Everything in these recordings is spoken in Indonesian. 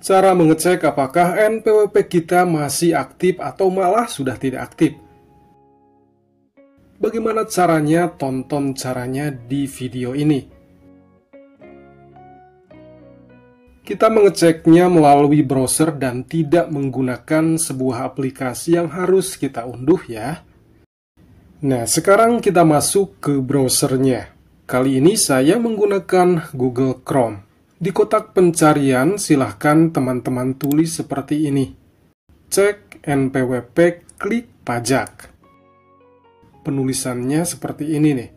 Cara mengecek apakah NPWP kita masih aktif atau malah sudah tidak aktif. Bagaimana caranya? Tonton caranya di video ini. Kita mengeceknya melalui browser dan tidak menggunakan sebuah aplikasi yang harus kita unduh ya. Nah, sekarang kita masuk ke browsernya. Kali ini saya menggunakan Google Chrome. Di kotak pencarian, silahkan teman-teman tulis seperti ini. Cek NPWP, klik pajak. Penulisannya seperti ini nih.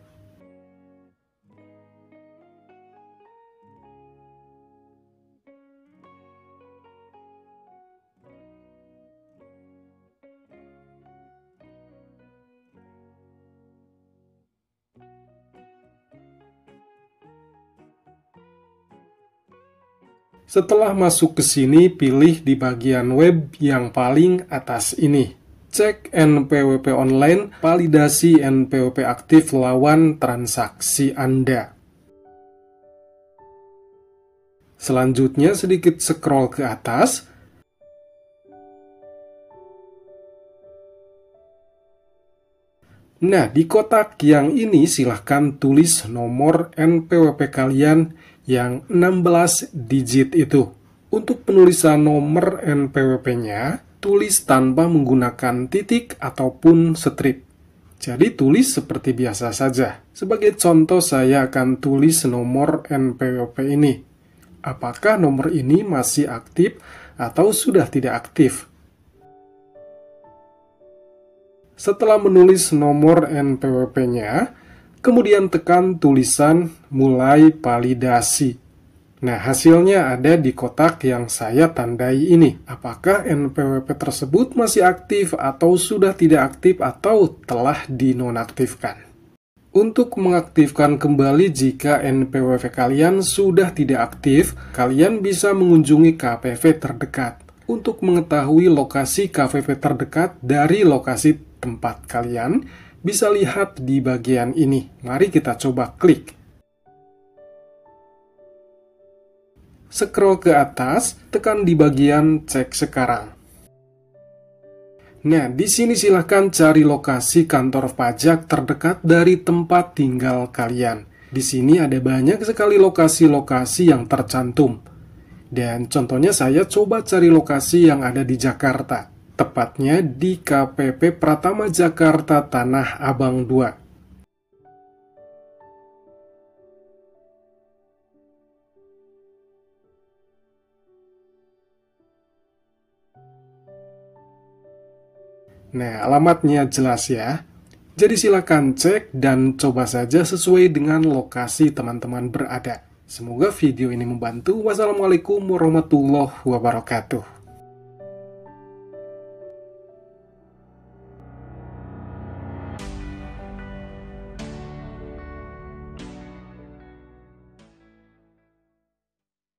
Setelah masuk ke sini, pilih di bagian web yang paling atas ini. Cek NPWP online, validasi NPWP aktif lawan transaksi Anda. Selanjutnya sedikit scroll ke atas. Nah, di kotak yang ini silahkan tulis nomor NPWP kalian yang 16 digit itu. Untuk penulisan nomor NPWP-nya, tulis tanpa menggunakan titik ataupun strip. Jadi tulis seperti biasa saja. Sebagai contoh, saya akan tulis nomor NPWP ini. Apakah nomor ini masih aktif atau sudah tidak aktif? Setelah menulis nomor NPWP-nya, kemudian tekan tulisan mulai validasi. Nah, hasilnya ada di kotak yang saya tandai ini. Apakah NPWP tersebut masih aktif atau sudah tidak aktif atau telah dinonaktifkan? Untuk mengaktifkan kembali jika NPWP kalian sudah tidak aktif, kalian bisa mengunjungi KPV terdekat untuk mengetahui lokasi KPV terdekat dari lokasi tempat kalian. Bisa lihat di bagian ini. Mari kita coba klik. Scroll ke atas, tekan di bagian cek sekarang. Nah, di sini silahkan cari lokasi kantor pajak terdekat dari tempat tinggal kalian. Di sini ada banyak sekali lokasi-lokasi yang tercantum. Dan contohnya saya coba cari lokasi yang ada di Jakarta. Tepatnya di KPP Pratama Jakarta Tanah Abang 2. Nah, alamatnya jelas ya. Jadi silakan cek dan coba saja sesuai dengan lokasi teman-teman berada. Semoga video ini membantu. Wassalamualaikum warahmatullahi wabarakatuh.